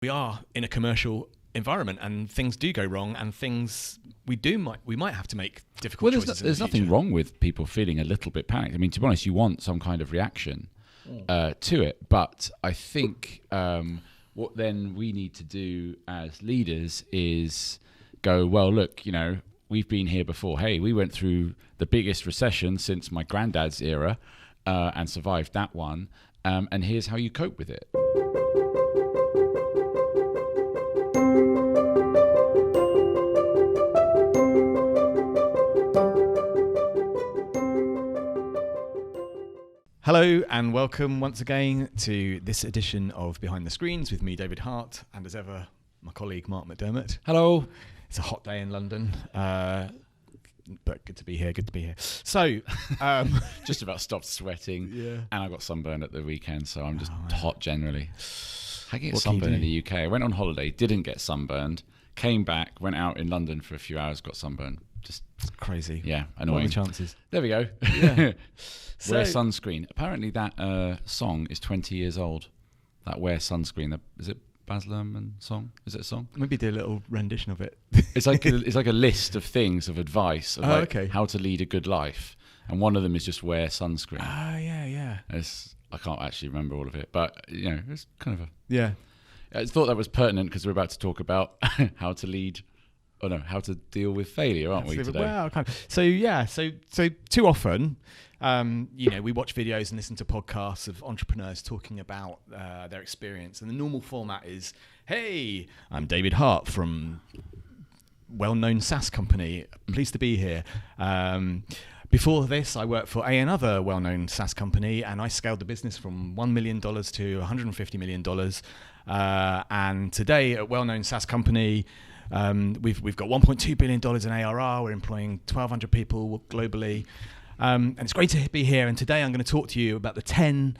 we are in a commercial environment, and things do go wrong, and we might have to make difficult choices. There's nothing wrong with people feeling a little bit panicked. I mean, to be honest, you want some kind of reaction to it, but I think what then we need to do as leaders is go, well, look, we've been here before. Hey, we went through the biggest recession since my granddad's era and survived that one, and here's how you cope with it. Hello and welcome once again to this edition of Behind the Screens with me, David Hart, and as ever, my colleague Mark McDermott. Hello. It's a hot day in London, but good to be here. So, just about stopped sweating, and I got sunburned at the weekend, so I'm just hot generally. I get sunburned in the UK. I went on holiday, didn't get sunburned, came back, went out in London for a few hours, got sunburned. Just crazy. Yeah, annoying. What are the chances? There we go. Yeah. Wear sunscreen. Apparently that song is 20 years old. That Wear Sunscreen. Is it Baz Luhrmann song? Is it a song? Maybe do a little rendition of it. It's like a list of things, of advice, of how to lead a good life. And one of them is just wear sunscreen. Oh, yeah. I can't actually remember all of it, but it's kind of a... Yeah. I thought that was pertinent because we're about to talk about how to lead... how to deal with failure, aren't we, today? Well, so too often, we watch videos and listen to podcasts of entrepreneurs talking about their experience, and the normal format is, "Hey, I'm David Hart from well-known SaaS company. Pleased to be here. Before this, I worked for another well-known SaaS company, and I scaled the business from $1 million to $150 million. And today, at well-known SaaS company." We've got $1.2 billion in ARR. We're employing 1,200 people globally. And it's great to be here. And today I'm going to talk to you about the 10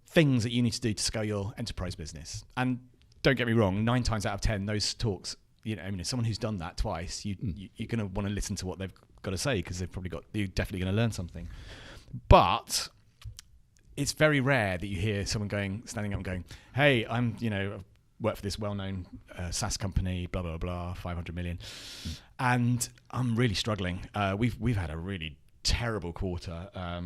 things that you need to do to scale your enterprise business. And don't get me wrong, 9 times out of 10, those talks, someone who's done that twice, you're going to want to listen to what they've got to say because you're definitely going to learn something. But it's very rare that you hear someone standing up and going, "Hey, I'm, work for this well-known SaaS company, blah, blah, blah, 500 million. And I'm really struggling. We've had a really terrible quarter. I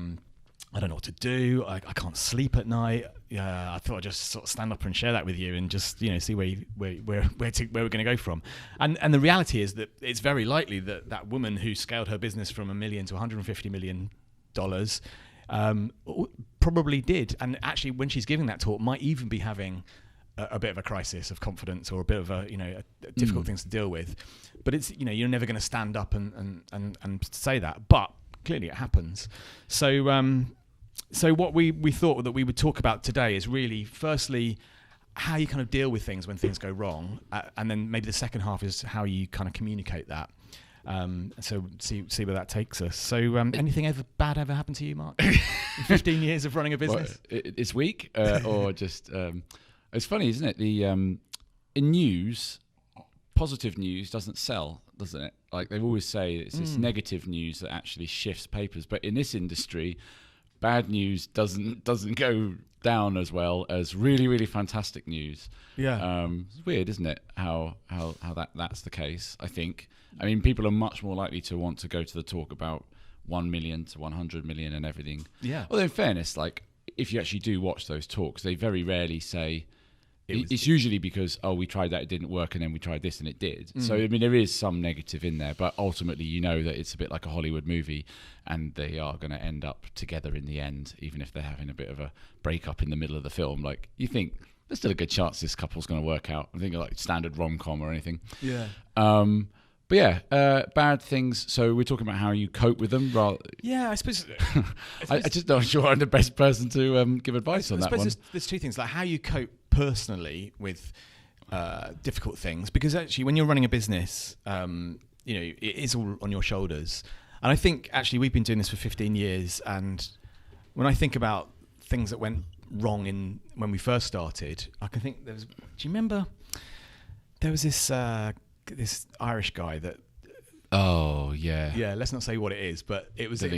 don't know what to do. I can't sleep at night. I thought I'd just sort of stand up and share that with you and just, see where we're going to go from. And the reality is that it's very likely that woman who scaled her business from $1 million to $150 million probably did. And actually, when she's giving that talk, might even be having a bit of a crisis of confidence or a bit of a difficult things to deal with, but it's you're never going to stand up and say that, but clearly it happens. So what we thought that we would talk about today is really, firstly, how you kind of deal with things when things go wrong, and then maybe the second half is how you kind of communicate that. So see where that takes us. So anything bad ever happened to you, Mark? 15 years of running a business? This week or just. It's funny, isn't it? In news, positive news doesn't sell, doesn't it? Like they always say, it's this negative news that actually shifts papers. But in this industry, bad news doesn't go down as well as really, really fantastic news. Yeah, it's weird, isn't it? How that's the case. I think. I mean, people are much more likely to want to go to the talk about 1 million to 100 million and everything. Yeah. Although in fairness, like if you actually do watch those talks, they very rarely say. It's usually because, we tried that, it didn't work, and then we tried this and it did. So, I mean, there is some negative in there, but ultimately that it's a bit like a Hollywood movie and they are going to end up together in the end, even if they're having a bit of a breakup in the middle of the film. Like, you think, there's still a good chance this couple's going to work out. I'm thinking like standard rom-com or anything. Yeah. But yeah, bad things. So we're talking about how you cope with them. Yeah, I suppose. I just not sure I'm the best person to give advice on that one. There's two things, like how you cope personally with difficult things, because actually when you're running a business, it is all on your shoulders. And I think actually we've been doing this for 15 years, and when I think about things that went wrong when we first started, I can think do you remember there was this Irish guy that... Oh, yeah. Yeah, let's not say what it is, but it was... I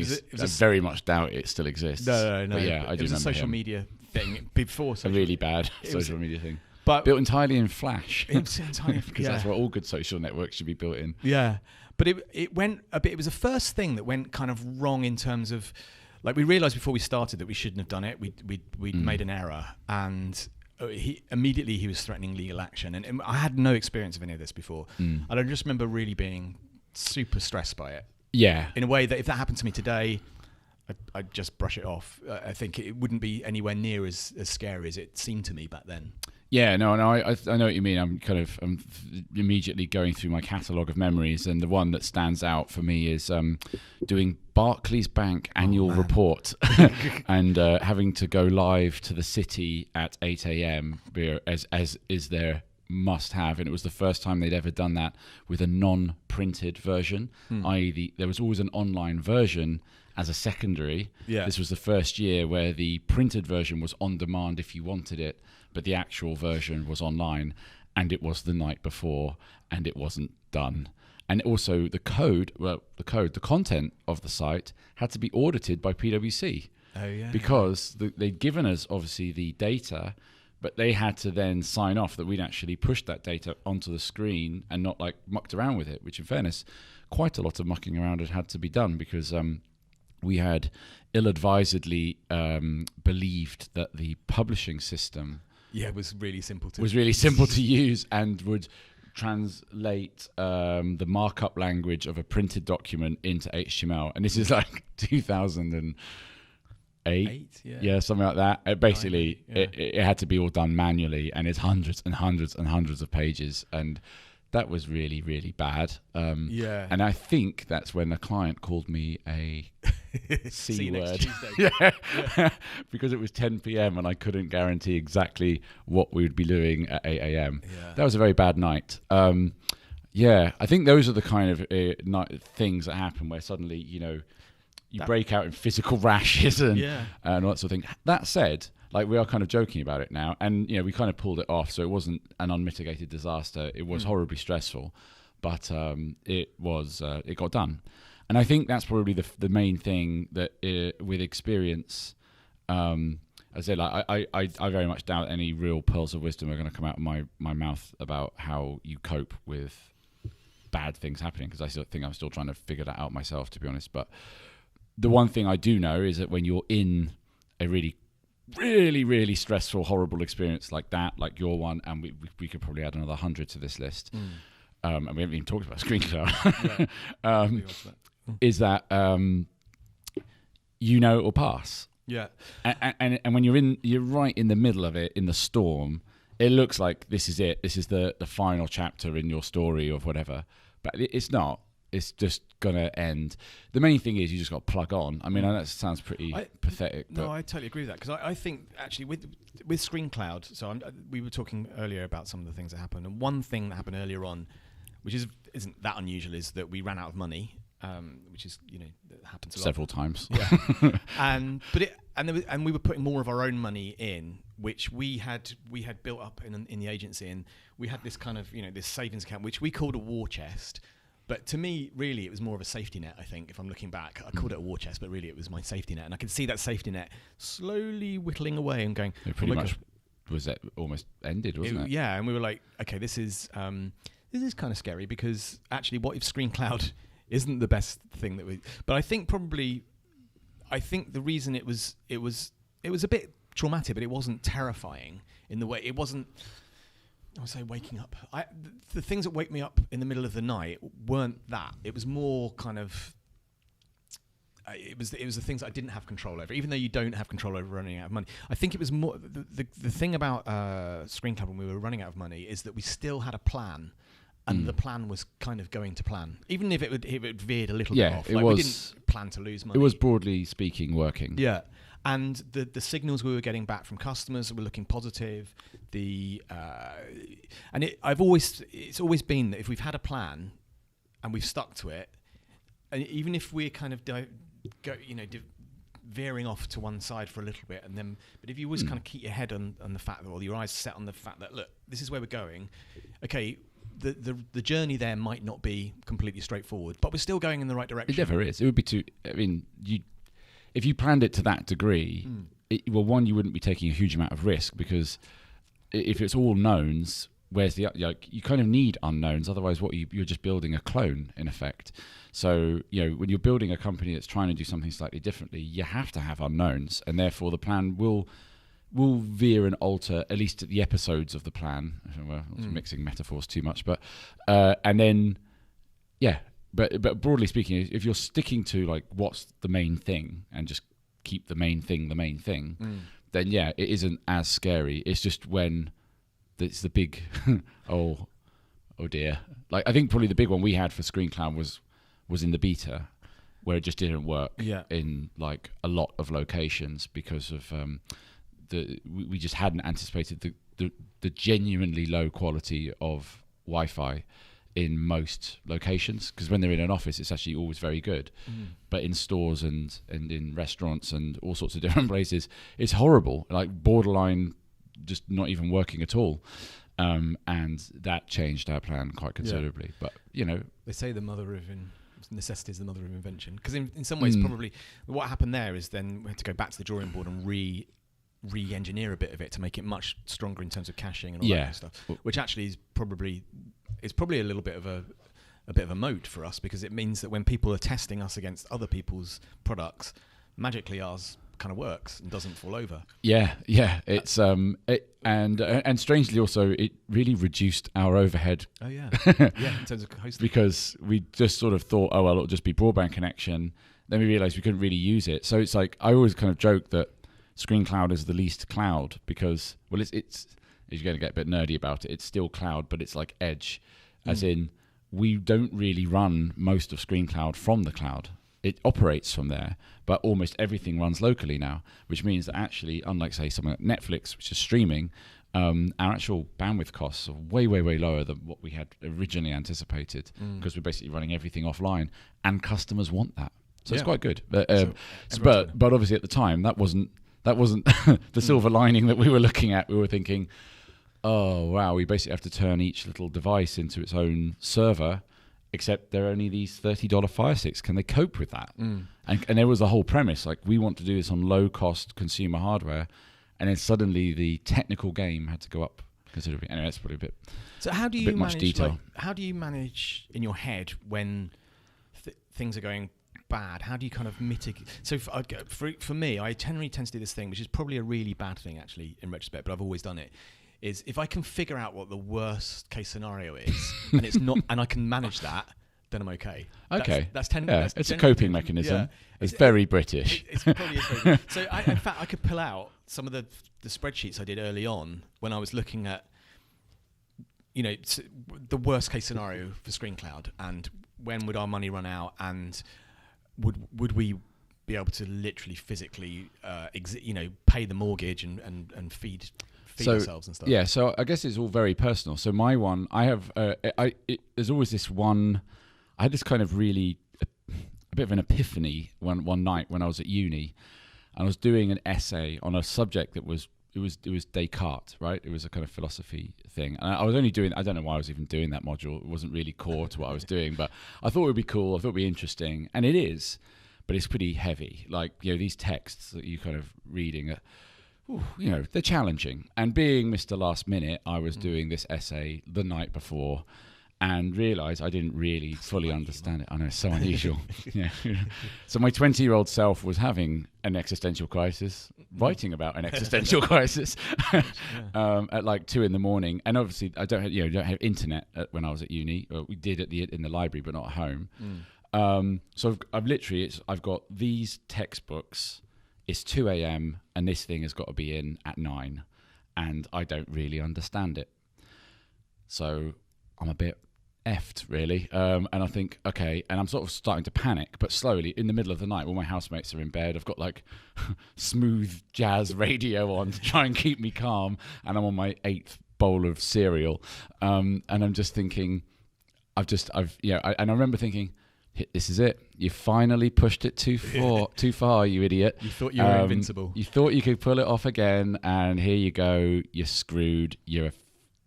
very much doubt it still exists. No. But yeah, I do remember it was a social media thing before... a really bad social media thing. But built entirely in Flash. It's entirely because that's what all good social networks should be built in. Yeah, but it went a bit. It was the first thing that went kind of wrong in terms of, like, we realised before we started that we shouldn't have done it. We'd made an error, and he was threatening legal action, and I had no experience of any of this before, and I just remember really being super stressed by it. Yeah, in a way that if that happened to me today, I'd just brush it off. I think it wouldn't be anywhere near as scary as it seemed to me back then. Yeah, no, I know what you mean. I'm immediately going through my catalogue of memories, and the one that stands out for me is doing Barclays Bank annual report and having to go live to the city at 8 a.m. as is their must-have, and it was the first time they'd ever done that with a non-printed version, i.e. there was always an online version as a secondary. Yeah. This was the first year where the printed version was on demand if you wanted it, but the actual version was online, and it was the night before, and it wasn't done. And also the content of the site had to be audited by PwC. Oh, yeah. Because they'd given us, obviously, the data, but they had to then sign off that we'd actually pushed that data onto the screen and not, like, mucked around with it, which, in fairness, quite a lot of mucking around had to be done because we had ill-advisedly believed that the publishing system was really simple to use and would translate the markup language of a printed document into HTML. And this is like 2008, something like that. It had to be all done manually, and it's hundreds and hundreds and hundreds of pages, and that was really, really bad. And I think that's when the client called me a C word. Because it was 10 p.m. and I couldn't guarantee exactly what we would be doing at 8 a.m. That was a very bad night. I think those are the kind of things that happen where suddenly, you break out in physical rashes and all that sort of thing. That said, like, we are kind of joking about it now, and we kind of pulled it off, so it wasn't an unmitigated disaster. It was horribly stressful, but it got done. And I think that's probably the main thing that with experience, I say, like, I very much doubt any real pearls of wisdom are going to come out of my mouth about how you cope with bad things happening, because I still think I'm still trying to figure that out myself, to be honest. But the one thing I do know is that when you're in a really, really, really stressful, horrible experience like that, like your one, and we could probably add another 100 to this list, and we haven't even talked about ScreenCloud, is that it will pass. Yeah. And when you're right in the middle of it, in the storm, it looks like this is it. This is the final chapter in your story or whatever, but it's not. It's just going to end. The main thing is you just got to plug on. I mean, I know that sounds pretty pathetic. No, I totally agree with that, because I think actually with ScreenCloud, so we were talking earlier about some of the things that happened, and one thing that happened earlier on, which isn't that unusual, is that we ran out of money, which is that happens a lot. Several times. Yeah, and we were putting more of our own money in, which we had built up in the agency, and we had this kind of this savings account which we called a war chest. But to me, really, it was more of a safety net, I think, if I'm looking back. I called it a war chest, but really it was my safety net. And I could see that safety net slowly whittling away and going... It pretty much was that almost ended, wasn't it? Yeah, and we were like, okay, this is kind of scary, because actually what if ScreenCloud isn't the best thing that we... But I think the reason it was a bit traumatic, but it wasn't terrifying in the way... It wasn't... I would say waking up. The things that wake me up in the middle of the night weren't that. It was more kind of. It was the things I didn't have control over. Even though you don't have control over running out of money, I think it was more the thing about ScreenCloud when we were running out of money is that we still had a plan, and the plan was kind of going to plan, even if it veered a little bit off. We didn't plan to lose money. It was broadly speaking working. Yeah. And the signals we were getting back from customers were looking positive. It's always been that if we've had a plan and we've stuck to it, and even if we're kind of veering off to one side for a little bit, but if you always kind of keep your head on the fact that, or your eyes set on the fact that, look, this is where we're going. Okay, the journey there might not be completely straightforward, but we're still going in the right direction. It never is. It would be too. I mean, if you planned it to that degree, one, you wouldn't be taking a huge amount of risk, because if it's all knowns, where's the you kind of need unknowns, otherwise you're just building a clone in effect. So when you're building a company that's trying to do something slightly differently, you have to have unknowns, and therefore the plan will veer and alter at least at the episodes of the plan. Well, mixing metaphors too much, but and then but broadly speaking, if you're sticking to like what's the main thing and just keep the main thing, then it isn't as scary. It's just when it's the big oh dear. Like I think probably the big one we had for ScreenCloud was in the beta, where it just didn't work in like a lot of locations because of we just hadn't anticipated the genuinely low quality of Wi-Fi in most locations, because when they're in an office it's actually always very good, but in stores and in restaurants and all sorts of different places it's horrible, like borderline just not even working at all, and that changed our plan quite considerably. But they say necessity is the mother of invention, because in some ways probably what happened there is then we had to go back to the drawing board and re-engineer a bit of it to make it much stronger in terms of caching and all that kind of stuff, which actually is probably a little bit of a moat for us, because it means that when people are testing us against other people's products, magically ours kind of works and doesn't fall over. It's and strangely also it really reduced our overhead. In terms of hosting, because we just sort of thought, oh well, it'll just be broadband connection. Then we realized we couldn't really use it. So it's like I always kind of joke that ScreenCloud is the least cloud, because it's you're going to get a bit nerdy about it, it's still cloud, but it's like edge, as in we don't really run most of ScreenCloud from the cloud. It operates from there, but almost everything runs locally now, which means that actually, unlike say something like Netflix, which is streaming, our actual bandwidth costs are way, way, way lower than what we had originally anticipated, because we're basically running everything offline, and customers want that. So it's quite good. But obviously at the time that wasn't the silver lining that we were looking at. We were thinking, oh wow, we basically have to turn each little device into its own server, except they're only these $30 Fire Sticks. Can they cope with that? And there was the whole premise, like we want to do this on low cost consumer hardware, and then suddenly the technical game had to go up considerably. Anyway, that's probably a bit. So how do you manage? Much detail. How do you manage in your head when things are going bad? How do you kind of mitigate? So for me, I generally tend to do this thing, which is probably a really bad thing actually in retrospect, but I've always done it. Is if I can figure out what the worst case scenario is, and it's not, and I can manage that, then I'm okay. Okay, it's a coping mechanism. Yeah. It's very British. It probably is very British. So in fact, I could pull out some of the spreadsheets I did early on when I was looking at, the worst case scenario for ScreenCloud, and when would our money run out, and would we be able to literally physically, pay the mortgage and feed ourselves and stuff. Yeah, so I guess it's all very personal. So my one, I have, there's always this one. I had this kind of really a bit of an epiphany one night when I was at uni, and I was doing an essay on a subject that was Descartes, right? It was a kind of philosophy thing, and I was only doing. I don't know why I was even doing that module. It wasn't really core to what I was doing, but I thought it would be cool. I thought it would be interesting, and it is, but it's pretty heavy. Like these texts that you kind of reading. They're challenging. And being Mr. Last Minute, I was doing this essay the night before and realised I didn't really fully understand it. I know, it's so unusual. So my 20-year-old self was having an existential crisis, writing about an existential crisis at like 2 a.m. And obviously I don't have internet when I was at uni. We did in the library, but not at home. So I've got these textbooks. It's 2 a.m. and this thing has got to be in at 9, and I don't really understand it. So I'm a bit effed, really. And I think, okay, and I'm sort of starting to panic, but slowly, in the middle of the night, when my housemates are in bed, I've got like smooth jazz radio on to try and keep me calm, and I'm on my 8th bowl of cereal. And I'm just thinking, and I remember thinking, this is it. You finally pushed it too far, you idiot. You thought you were invincible. You thought you could pull it off again, and here you go. You're screwed. You're a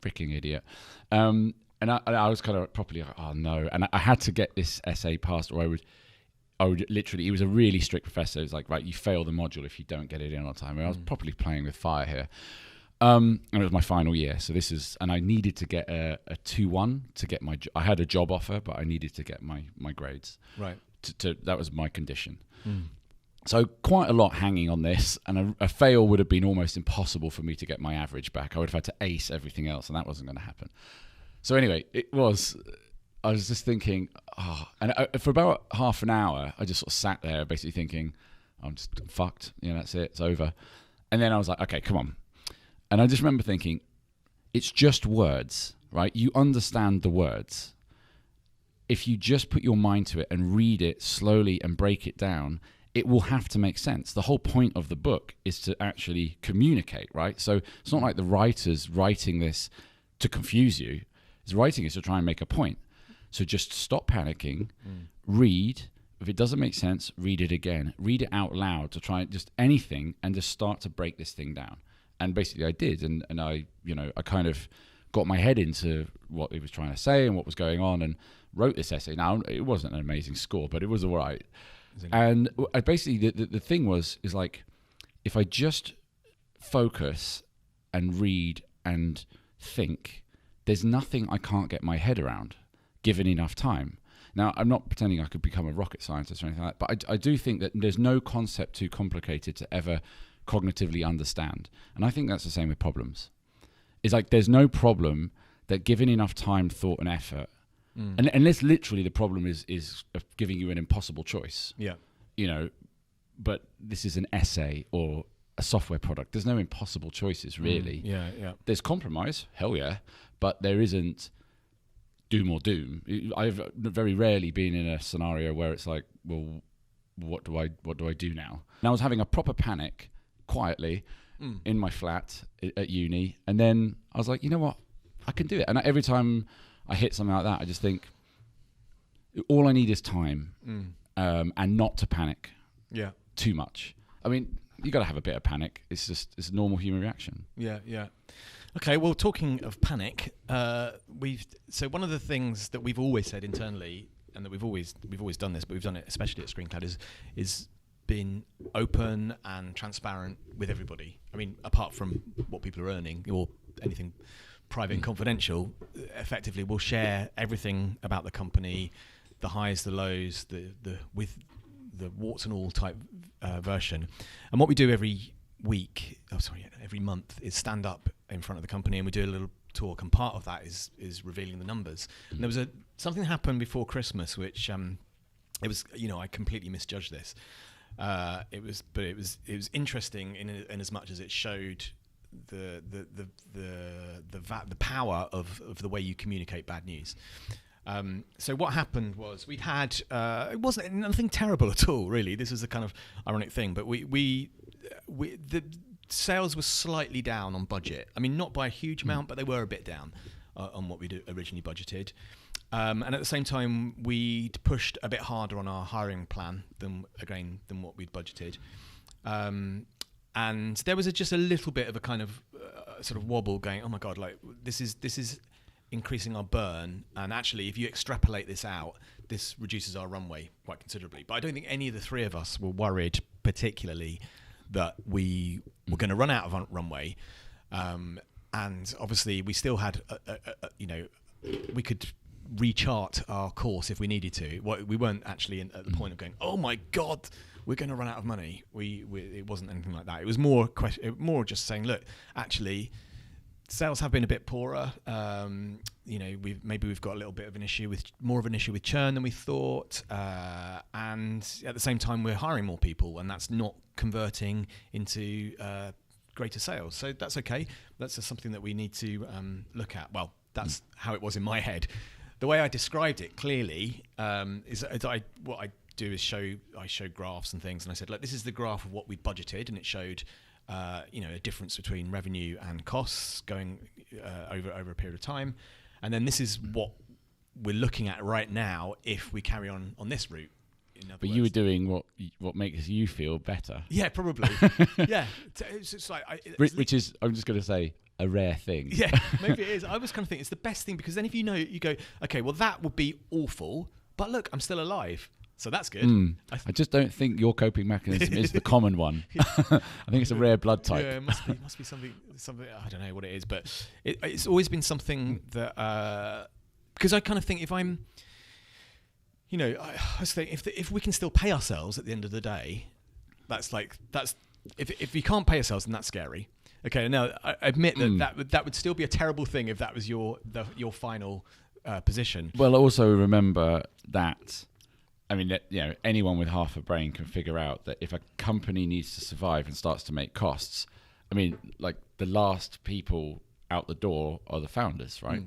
freaking idiot. And I was kind of properly like, oh no. And I had to get this essay passed, or I would literally. He was a really strict professor. It was like, right, you fail the module if you don't get it in on time. And I was properly playing with fire here. And it was my final year. So and I needed to get a 2-1 to get I had a job offer, but I needed to get my grades. Right. That was my condition. So quite a lot hanging on this, and a fail would have been almost impossible for me to get my average back. I would have had to ace everything else, and that wasn't going to happen. So anyway, I was just thinking, for about half an hour, I just sort of sat there basically thinking, I'm just fucked, that's it, it's over. And then I was like, okay, come on. And I just remember thinking, it's just words, right? You understand the words. If you just put your mind to it and read it slowly and break it down, it will have to make sense. The whole point of the book is to actually communicate, right? So it's not like the writer's writing this to confuse you. His writing is to try and make a point. So just stop panicking, read. If it doesn't make sense, read it again. Read it out loud to try just anything and just start to break this thing down. And basically I did. And I kind of got my head into what he was trying to say and what was going on and wrote this essay. Now, it wasn't an amazing score, but it was all right. And basically the thing is like, if I just focus and read and think, there's nothing I can't get my head around, given enough time. Now, I'm not pretending I could become a rocket scientist or anything like that, but I do think that there's no concept too complicated to ever cognitively understand. And I think that's the same with problems. It's like there's no problem that, given enough time, thought, and effort, and unless literally the problem is giving you an impossible choice. Yeah. But this is an essay or a software product. There's no impossible choices, really. Yeah. There's compromise, hell yeah, but there isn't doom or doom. I've very rarely been in a scenario where it's like, well, what do I do now? And I was having a proper panic quietly in my flat at uni, and then I was like, you know what, I can do it. And every time I hit something like that, I just think all I need is time, and not to panic too much. I mean, you got to have a bit of panic. It's a normal human reaction. Yeah. Okay, well, talking of panic, so one of the things that we've always said internally, and that we've always done this, but we've done it especially at ScreenCloud, is been open and transparent with everybody. I mean, apart from what people are earning or anything private and confidential, effectively we'll share everything about the company, the highs, the lows, with the warts and all type version. And what we do every month is stand up in front of the company and we do a little talk, and part of that is revealing the numbers. And there was something happened before Christmas which it was, I completely misjudged this. It was interesting in as much as it showed the power of the way you communicate bad news. So what happened was we'd had it wasn't nothing terrible at all, really. This is a kind of ironic thing, but we the sales were slightly down on budget. I mean, not by a huge amount, but they were a bit down on what we'd originally budgeted. And at the same time, we'd pushed a bit harder on our hiring plan than what we'd budgeted. And there was just a little bit of a kind of sort of wobble going, oh my God, like this is increasing our burn. And actually, if you extrapolate this out, this reduces our runway quite considerably. But I don't think any of the three of us were worried particularly that we were going to run out of runway. And obviously, we still had, we could rechart our course if we needed to. We weren't actually at the point of going, oh my God, we're going to run out of money. It wasn't anything like that. It was more just saying, look, actually, sales have been a bit poorer. We've got a little bit of more of an issue with churn than we thought. And at the same time, we're hiring more people, and that's not converting into greater sales. So that's okay. That's just something that we need to look at. Well, that's how it was in my head. The way I described it clearly is what I do is show graphs and things, and I said, look, this is the graph of what we budgeted, and it showed a difference between revenue and costs going over a period of time, and then this is what we're looking at right now if we carry on this route. But you were doing what makes you feel better. Yeah, probably. Yeah, it's like which is, I'm just going to say, a rare thing. Yeah, maybe it is. I was kind of thinking it's the best thing, because then if you go, okay, well that would be awful, but look, I'm still alive. So that's good. I just don't think your coping mechanism is the common one. I think it's a rare blood type. Yeah, it must be something. I don't know what it is, but it's always been something that because I kind of think if I'm, I was thinking if we can still pay ourselves at the end of the day, that's if we can't pay ourselves, then that's scary. Okay, now I admit that would still be a terrible thing if that was your final position. Well, also remember that. I mean, anyone with half a brain can figure out that if a company needs to survive and starts to make costs, I mean, like the last people out the door are the founders, right?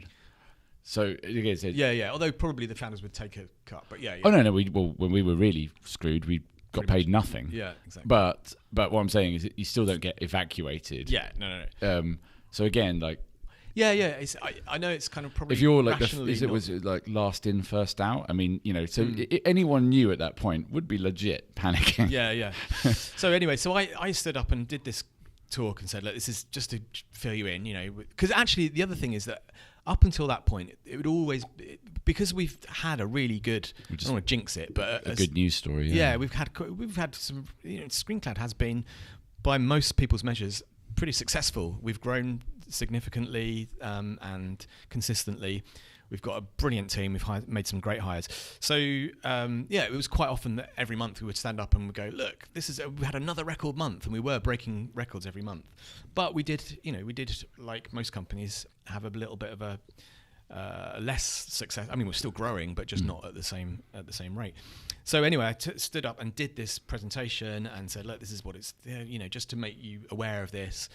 So yeah. Although probably the founders would take a cut, but yeah. Oh no, when we were really screwed, we got paid nothing. Yeah, exactly. But what I'm saying is that you still don't get evacuated. Yeah, no. So again, like. Yeah. I know it's kind of probably. If you're like it was like last in, first out. I mean, anyone new at that point would be legit panicking. Yeah. So anyway, I stood up and did this talk and said, "Look, this is just to fill you in, because actually the other thing is that up until that point, it would always because we've had a really good. I don't want to jinx it, but a good news story. Yeah, we've had some. ScreenCloud has been, by most people's measures, pretty successful. We've grown significantly and consistently. We've got a brilliant team. We've made some great hires. So it was quite often that every month we would stand up and we'd go, look, we had another record month, and we were breaking records every month. But we did like most companies have a little bit of a less success. I mean, we're still growing, but just not at the same rate. So anyway, I stood up and did this presentation and said, look, this is what it's, just to make you aware of this.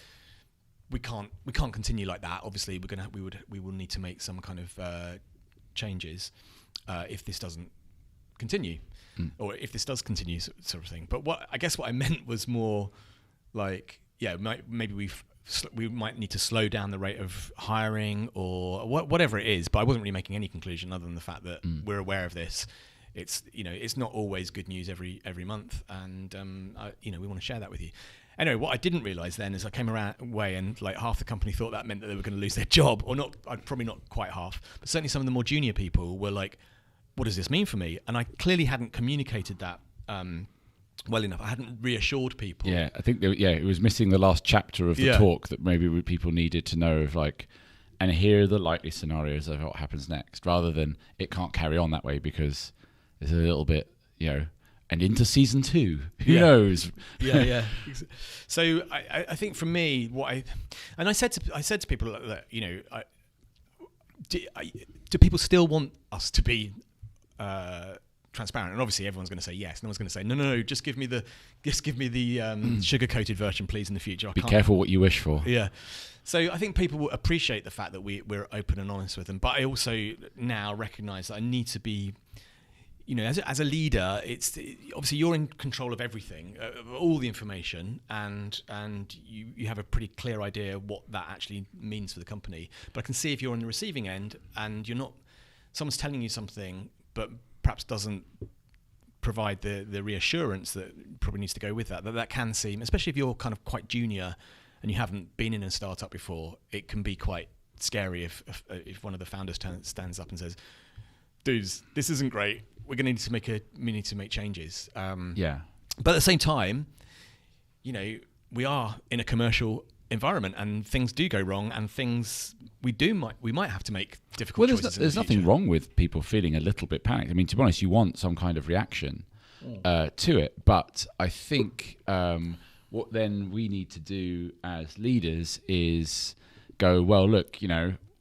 We can't continue like that. Obviously, we will need to make some kind of changes if this doesn't continue, or if this does continue, sort of thing. But what I meant was more like, maybe we might need to slow down the rate of hiring or whatever it is. But I wasn't really making any conclusion other than the fact that we're aware of this. It's it's not always good news every month, and we want to share that with you. Anyway, what I didn't realise then is I came away and like half the company thought that meant that they were going to lose their job, or not. Probably not quite half, but certainly some of the more junior people were like, "What does this mean for me?" And I clearly hadn't communicated that well enough. I hadn't reassured people. Yeah, I think it was missing the last chapter of the talk that maybe people needed to know of like, and here are the likely scenarios of what happens next, rather than it can't carry on that way because there's a little bit, and into season 2, who knows? Yeah. So I think for me, I said to people that do people still want us to be transparent? And obviously everyone's going to say yes. No one's going to say no. Just give me the sugar-coated version, please, in the future. Be careful what you wish for. Yeah. So I think people will appreciate the fact that we're open and honest with them. But I also now recognise that I need to be. As a leader, it's obviously you're in control of everything, all the information, and you have a pretty clear idea what that actually means for the company. But I can see if you're on the receiving end and someone's telling you something, but perhaps doesn't provide the reassurance that probably needs to go with that can seem, especially if you're kind of quite junior and you haven't been in a startup before, it can be quite scary if one of the founders stands up and says, dudes, this isn't great. We're going to need to make changes. But at the same time, we are in a commercial environment, and things do go wrong, and we might have to make difficult choices. There's nothing wrong with people feeling a little bit panicked. I mean, to be honest, you want some kind of reaction to it. But I think what then we need to do as leaders is go, well, look,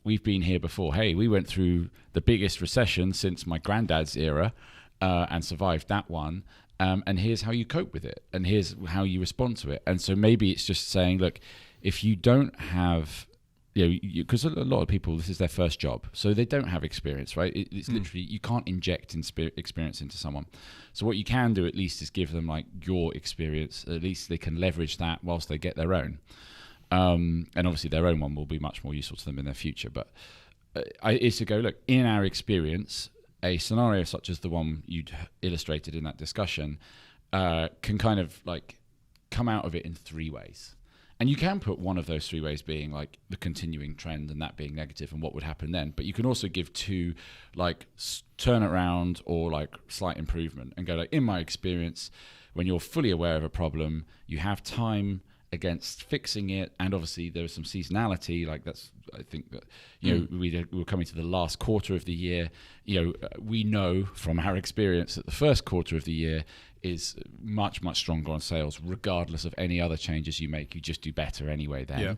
we've been here before. Hey, we went through the biggest recession since my granddad's era and survived that one. And here's how you cope with it. And here's how you respond to it. And so maybe it's just saying, look, if you don't have, because a lot of people, this is their first job. So they don't have experience, right? It's literally, you can't inject experience into someone. So what you can do at least is give them like your experience. At least they can leverage that whilst they get their own. And obviously their own one will be much more useful to them in their future. But is to go, look, in our experience, a scenario such as the one you'd illustrated in that discussion can kind of like come out of it in 3 ways. And you can put one of those three ways being like the continuing trend and that being negative and what would happen then. But you can also give two, like turn it around or like slight improvement and go like, in my experience, when you're fully aware of a problem, you have time against fixing it, and obviously there was some seasonality. Like that's, I think that we're coming to the last quarter of the year. We know from our experience that the first quarter of the year is much stronger on sales, regardless of any other changes you make. You just do better anyway. Then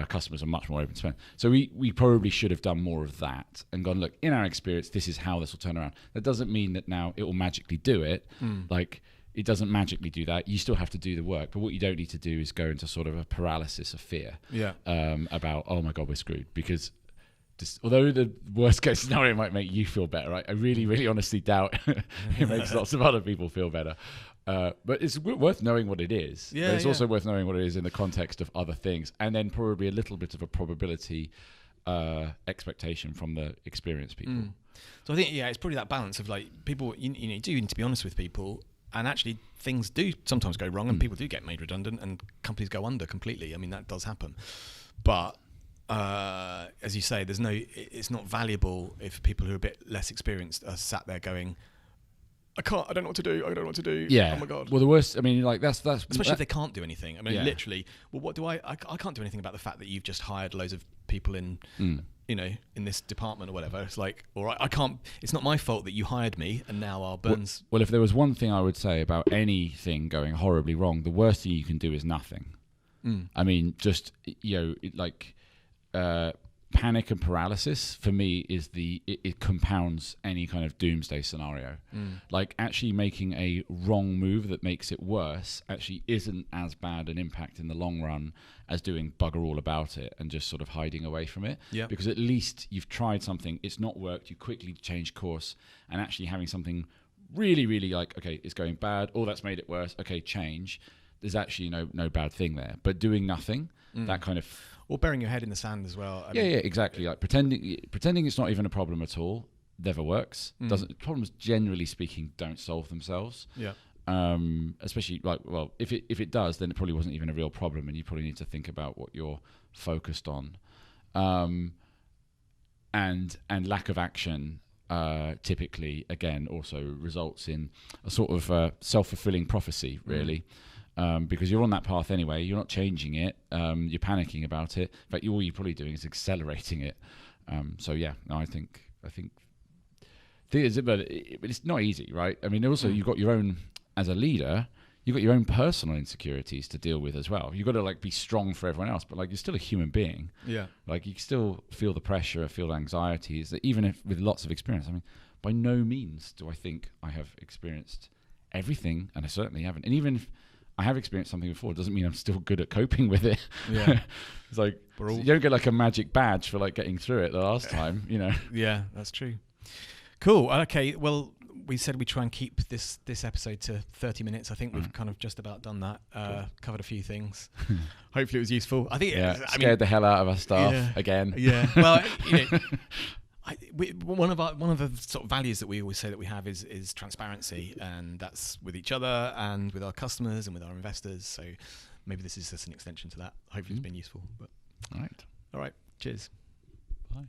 customers are much more open to spend. So we probably should have done more of that and gone, look, in our experience, this is how this will turn around. That doesn't mean that now it will magically do it. Like, it doesn't magically do that. You still have to do the work. But what you don't need to do is go into sort of a paralysis of fear about, oh my God, we're screwed. Because although the worst case scenario might make you feel better, I really honestly doubt it makes lots of other people feel better. But it's worth knowing what it is. But it's also worth knowing what it is in the context of other things. And then probably a little bit of a probability expectation from the experienced people. So I think, it's probably that balance of like people, you do need to be honest with people. And actually, things do sometimes go wrong, and people do get made redundant, and companies go under completely. I mean, that does happen. But as you say, it's not valuable if people who are a bit less experienced are sat there going, I don't know what to do. I don't know what to do. Yeah. Oh my God. Well, the worst. I mean, like that's especially if they can't do anything. I mean, literally. Well, what do I can't do anything about the fact that you've just hired loads of people in. In this department or whatever. It's like, all right, I can't. It's not my fault that you hired me, and now our burns. Well, if there was one thing I would say about anything going horribly wrong, the worst thing you can do is nothing. I mean, just panic and paralysis for me is it compounds any kind of doomsday scenario. Like actually making a wrong move that makes it worse actually isn't as bad an impact in the long run as doing bugger all about it and just sort of hiding away from it. Yeah. Because at least you've tried something, it's not worked, you quickly change course, and actually having something really like, okay, it's going bad, or that's made it worse, okay, change. There's actually no bad thing there. But doing nothing, that kind of... Or burying your head in the sand as well. I mean, exactly. Like pretending it's not even a problem at all never works. Problems, generally speaking, don't solve themselves. Yeah. Especially if it does, then it probably wasn't even a real problem, and you probably need to think about what you're focused on. And lack of action typically, again, also results in a sort of self-fulfilling prophecy, really. Because you're on that path anyway, you're not changing it, you're panicking about it. In fact, all you're probably doing is accelerating it. I think but it's not easy, right? I mean, also you've got your own, as a leader, you've got your own personal insecurities to deal with as well. You've got to like be strong for everyone else, but like you're still a human being. Yeah. Like you still feel the pressure, feel anxieties, that even if with lots of experience. I mean, by no means do I think I have experienced everything, and I certainly haven't. And even if I have experienced something before, it doesn't mean I'm still good at coping with it. Yeah. It's like, you don't get like a magic badge for like getting through it the last time, Yeah, that's true. Cool. Okay. Well, we said we try and keep this episode to 30 minutes. I think we've kind of just about done that. Covered a few things. Hopefully it was useful. I think scared the hell out of our staff again. Yeah. Well, one of the sort of values that we always say that we have is transparency, and that's with each other and with our customers and with our investors. So maybe this is just an extension to that. Hopefully it's been useful. But all right. Cheers. Bye.